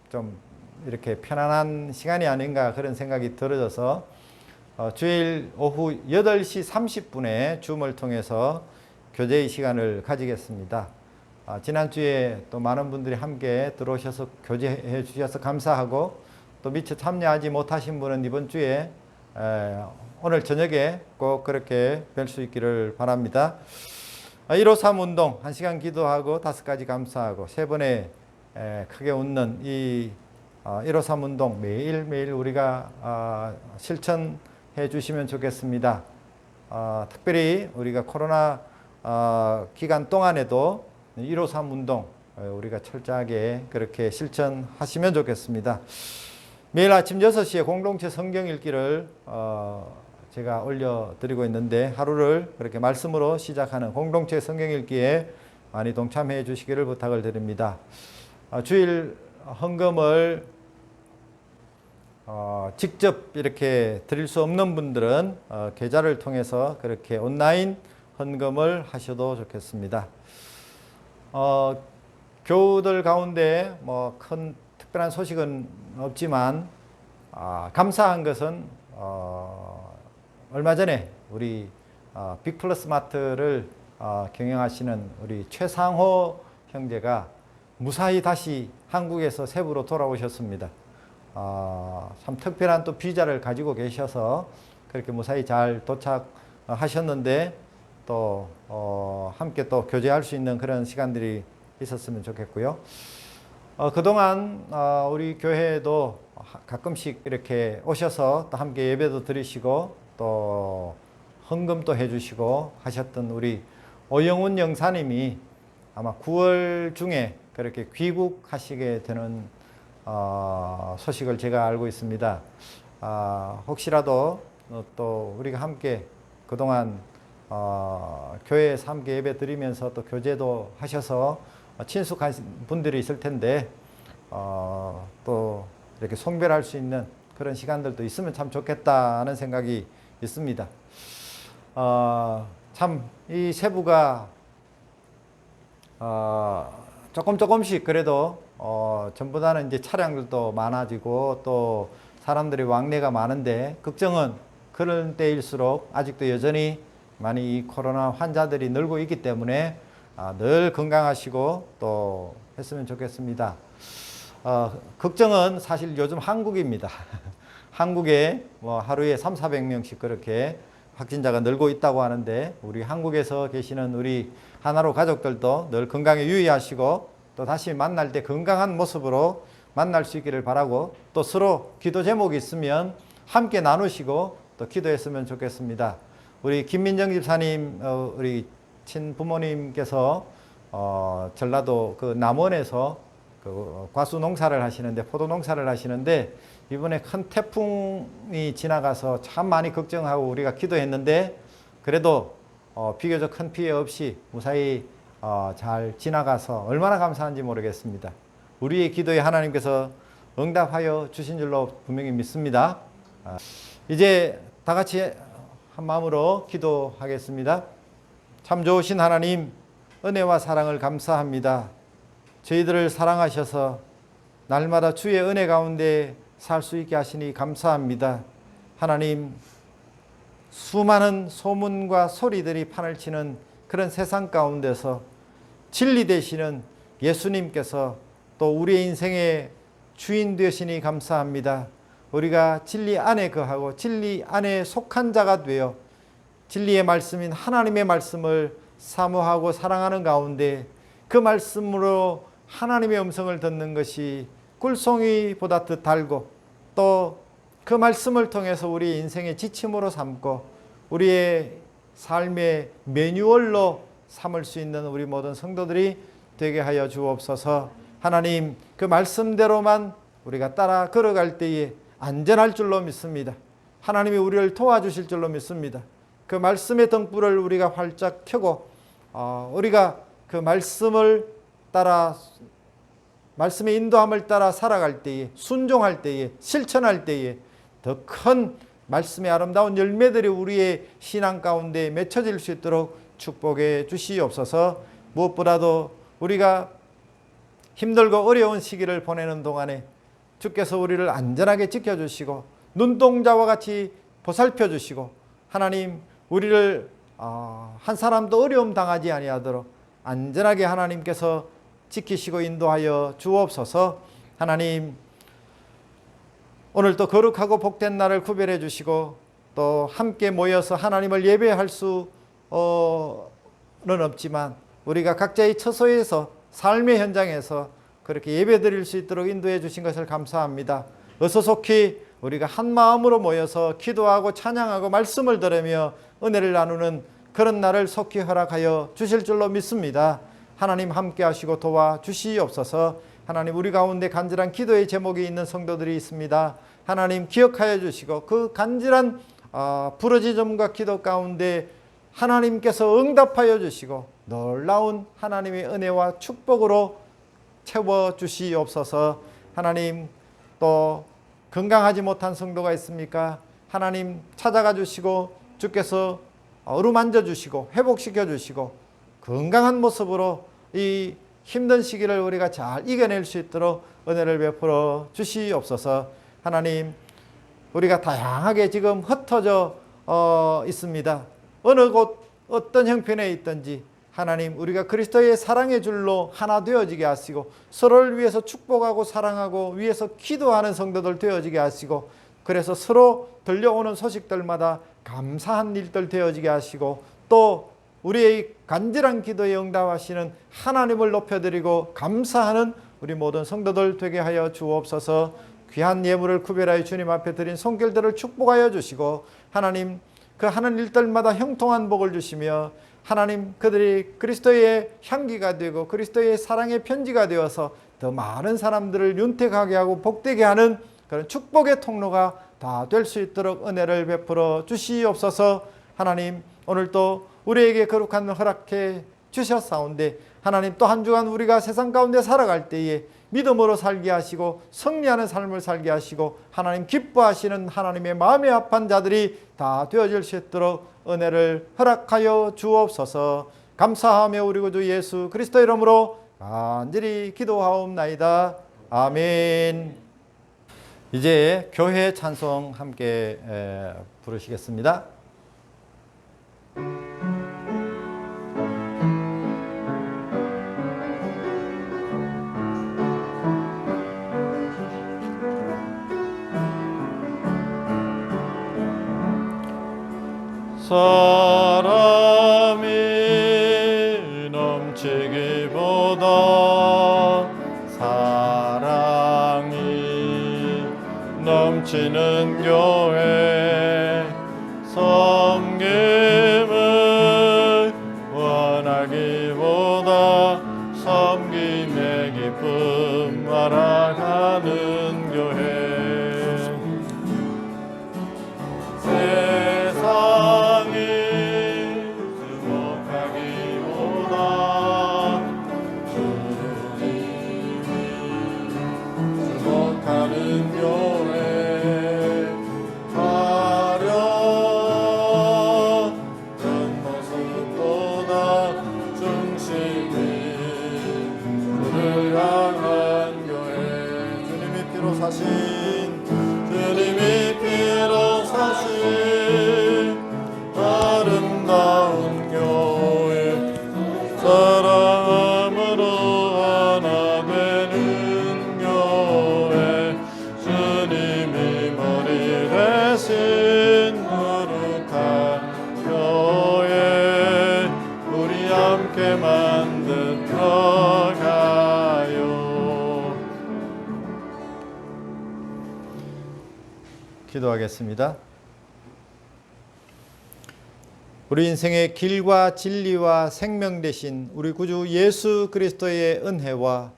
S2: 좀 이렇게 편안한 시간이 아닌가 그런 생각이 들어져서 주일 오후 8시 30분에 줌을 통해서 교제의 시간을 가지겠습니다. 지난주에 또 많은 분들이 함께 들어오셔서 교제해 주셔서 감사하고, 또 미처 참여하지 못하신 분은 이번 주에 오늘 저녁에 꼭 그렇게 뵐 수 있기를 바랍니다. 153 운동 1시간 기도하고 5가지 감사하고 3번에 크게 웃는 이 153 운동 매일매일 우리가 실천해 주시면 좋겠습니다. 특별히 우리가 코로나 기간 동안에도 153 운동 우리가 철저하게 그렇게 실천하시면 좋겠습니다. 매일 아침 6시에 공동체 성경 읽기를 제가 올려드리고 있는데, 하루를 그렇게 말씀으로 시작하는 공동체 성경 읽기에 많이 동참해 주시기를 부탁을 드립니다. 주일 헌금을 직접 이렇게 드릴 수 없는 분들은 계좌를 통해서 그렇게 온라인 헌금을 하셔도 좋겠습니다. 교우들 가운데 뭐 큰 특별한 소식은 없지만 감사한 것은 얼마 전에 우리 빅플러스 마트를 경영하시는 우리 최상호 형제가 무사히 다시 한국에서 세부로 돌아오셨습니다. 참 특별한 또 비자를 가지고 계셔서 그렇게 무사히 잘 도착하셨는데 또 함께 또 교제할 수 있는 그런 시간들이 있었으면 좋겠고요. 그동안 우리 교회에도 가끔씩 이렇게 오셔서 또 함께 예배도 드리시고 또 헌금도 해주시고 하셨던 우리 오영훈 영사님이 아마 9월 중에 그렇게 귀국하시게 되는 소식을 제가 알고 있습니다. 혹시라도 또 우리가 함께 그동안 교회에서 함께 예배 드리면서 또 교제도 하셔서 친숙한 분들이 있을 텐데 또 이렇게 송별할 수 있는 그런 시간들도 있으면 참 좋겠다는 생각이 있습니다. 참 이 세부가 조금씩 그래도 전보다는 이제 차량들도 많아지고 또 사람들이 왕래가 많은데 걱정은 그런 때일수록 아직도 여전히 많이 이 코로나 환자들이 늘고 있기 때문에 늘 건강하시고 또 했으면 좋겠습니다. 걱정은 사실 요즘 한국입니다. 한국에 뭐 하루에 300~400명씩 그렇게 확진자가 늘고 있다고 하는데 우리 한국에서 계시는 우리 하나로 가족들도 늘 건강에 유의하시고 또 다시 만날 때 건강한 모습으로 만날 수 있기를 바라고 또 서로 기도 제목이 있으면 함께 나누시고 또 기도했으면 좋겠습니다. 우리 김민정 집사님 우리 친부모님께서 전라도 그 남원에서 그 과수 농사를 하시는데 포도 농사를 하시는데 이번에 큰 태풍이 지나가서 참 많이 걱정하고 우리가 기도했는데 그래도 비교적 큰 피해 없이 무사히 잘 지나가서 얼마나 감사한지 모르겠습니다. 우리의 기도에 하나님께서 응답하여 주신 줄로 분명히 믿습니다. 이제 다 같이 한 마음으로 기도하겠습니다. 참 좋으신 하나님, 은혜와 사랑을 감사합니다. 저희들을 사랑하셔서 날마다 주의 은혜 가운데 살 수 있게 하시니 감사합니다. 하나님, 수많은 소문과 소리들이 판을 치는 그런 세상 가운데서 진리 되시는 예수님께서 또 우리의 인생의 주인 되시니 감사합니다. 우리가 진리 안에 거하고 진리 안에 속한 자가 되어 진리의 말씀인 하나님의 말씀을 사모하고 사랑하는 가운데 그 말씀으로 하나님의 음성을 듣는 것이 꿀송이보다 더 달고 또 그 말씀을 통해서 우리 인생의 지침으로 삼고 우리의 삶의 매뉴얼로 삼을 수 있는 우리 모든 성도들이 되게 하여 주옵소서. 하나님, 그 말씀대로만 우리가 따라 걸어갈 때에 안전할 줄로 믿습니다. 하나님이 우리를 도와주실 줄로 믿습니다. 그 말씀의 등불을 우리가 활짝 켜고 우리가 그 말씀을 따라 말씀의 인도함을 따라 살아갈 때에 순종할 때에 실천할 때에 더 큰 말씀의 아름다운 열매들이 우리의 신앙 가운데 맺혀질 수 있도록 축복해 주시옵소서. 무엇보다도 우리가 힘들고 어려운 시기를 보내는 동안에 주께서 우리를 안전하게 지켜주시고 눈동자와 같이 보살펴 주시고 하나님 우리를 한 사람도 어려움 당하지 아니하도록 안전하게 하나님께서 지키시고 인도하여 주옵소서. 하나님 오늘 또 거룩하고 복된 날을 구별해 주시고 또 함께 모여서 하나님을 예배할 수는 없지만 우리가 각자의 처소에서 삶의 현장에서 그렇게 예배 드릴 수 있도록 인도해 주신 것을 감사합니다. 어서 속히 우리가 한 마음으로 모여서 기도하고 찬양하고 말씀을 들으며 은혜를 나누는 그런 날을 속히 허락하여 주실 줄로 믿습니다. 하나님 함께 하시고 도와주시옵소서. 하나님 우리 가운데 간절한 기도의 제목이 있는 성도들이 있습니다. 하나님 기억하여 주시고 그 간절한 부르짖음과 기도 가운데 하나님께서 응답하여 주시고 놀라운 하나님의 은혜와 축복으로 채워주시옵소서. 하나님 또 건강하지 못한 성도가 있습니까? 하나님 찾아가 주시고 주께서 어루만져 주시고 회복시켜 주시고 건강한 모습으로 이 힘든 시기를 우리가 잘 이겨낼 수 있도록 은혜를 베풀어 주시옵소서. 하나님 우리가 다양하게 지금 흩어져 있습니다. 어느 곳 어떤 형편에 있든지 하나님 우리가 그리스도의 사랑의 줄로 하나 되어지게 하시고 서로를 위해서 축복하고 사랑하고 위해서 기도하는 성도들 되어지게 하시고 그래서 서로 들려오는 소식들마다 감사한 일들 되어지게 하시고 또 우리의 간절한 기도에 응답하시는 하나님을 높여드리고 감사하는 우리 모든 성도들 되게 하여 주옵소서. 귀한 예물을 구별하여 주님 앞에 드린 손길들을 축복하여 주시고 하나님 그 하는 일들마다 형통한 복을 주시며 하나님 그들이 그리스도의 향기가 되고 그리스도의 사랑의 편지가 되어서 더 많은 사람들을 윤택하게 하고 복되게 하는 그런 축복의 통로가 다 될 수 있도록 은혜를 베풀어 주시옵소서. 하나님 오늘도 우리에게 거룩한 허락해 주셨사온데 하나님 또 한 주간 우리가 세상 가운데 살아갈 때에 믿음으로 살게 하시고 승리하는 삶을 살게 하시고 하나님 기뻐하시는 하나님의 마음에 합한 자들이 다 되어질 수 있도록 은혜를 허락하여 주옵소서. 감사하며 우리 구주 예수 그리스도 이름으로 간절히 기도하옵나이다. 아멘. 이제 교회 찬송 함께 부르시겠습니다. 사람이 넘치기보다 사랑이 넘치는 교회 섬김을 원하기보다 섬김의 기쁨 알아가는 교회 주님이 피로 사신 아름다운 교회 사랑으로 하나 되는 교회 주님이 머리 대신 거룩한 교회 우리 함께 만들어 가요. 기도하겠습니다. 우리 인생의 길과 진리와 생명 되신 우리 구주 예수 그리스도의 은혜와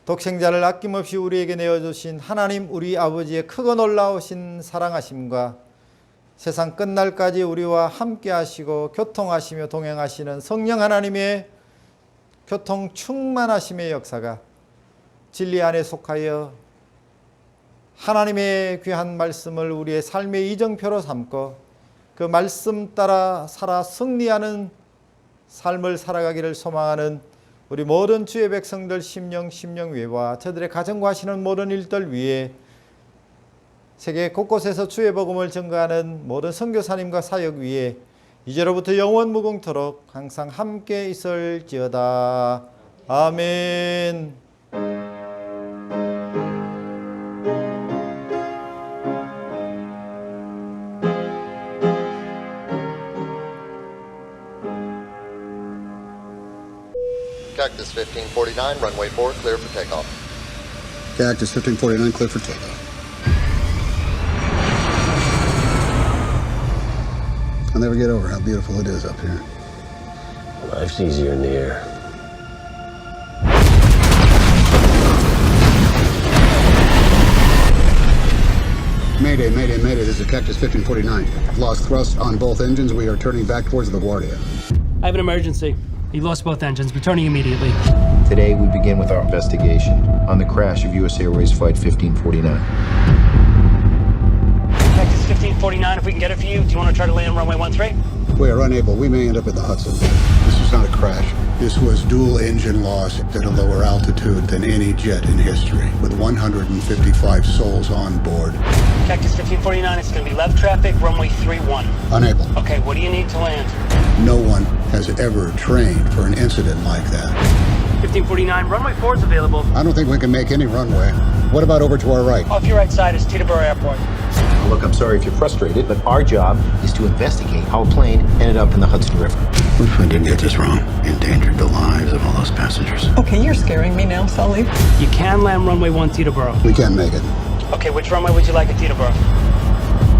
S2: 독생자를 아낌없이 우리에게 내어주신 하나님 우리 아버지의 크고 놀라우신 사랑하심과 세상 끝날까지 우리와 함께 하시고 교통하시며 동행하시는 성령 하나님의 교통 충만하심의 역사가 진리 안에 속하여 하나님의 귀한 말씀을 우리의 삶의 이정표로 삼고 그 말씀 따라 살아 승리하는 삶을 살아가기를 소망하는 우리 모든 주의 백성들 심령 위와 저들의 가정과 하시는 모든 일들 위에 세계 곳곳에서 주의 복음을 전가하는 모든 선교사님과 사역 위에 이제로부터 영원 무궁토록 항상 함께 있을지어다. 아멘.
S4: Cactus 1549, runway 4, clear for takeoff.
S5: Cactus 1549, clear for takeoff. I'll never get over how beautiful it is up here.
S6: Life's easier in the air.
S5: Mayday, mayday, mayday. This is Cactus 1549. Lost thrust on both engines. We are turning back towards LaGuardia.
S7: I have an emergency. He lost both engines. Returning immediately.
S8: Today, we begin with our investigation on the crash of U.S. Airways Flight 1549.
S7: Cactus 1549, if we can get it for you, do you want to try to land runway 13?
S5: We are unable. We may end up in the Hudson. This was not a crash. This was dual engine loss at a lower altitude than any jet in history, with 155 souls on board.
S7: Cactus 1549, it's going to be left traffic, runway 31.
S5: Unable.
S7: Okay, what do you need to land?
S5: No one has ever trained for an incident like that.
S7: 1549, runway 4 is available.
S5: I don't think we can make any runway. What about over to our right?
S7: Off your right side is Teterboro Airport.
S8: Look, I'm sorry if you're frustrated, but our job is to investigate how a plane ended up in the Hudson River.
S5: What if I did get this wrong? Endangered the lives of all those passengers.
S9: Okay, you're scaring me now, Sully.
S7: You can land runway 1 Teterboro.
S5: We can't make it.
S7: Okay, which runway would you like at Teterboro?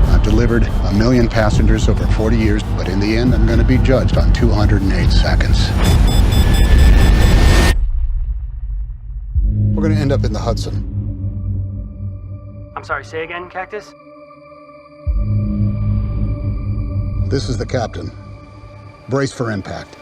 S5: I've delivered 1 million passengers over 40 years, but in the end, I'm going to be judged on 208 seconds. We're going to end up in the Hudson.
S7: I'm sorry, say again, Cactus?
S5: This is the captain. Brace for impact.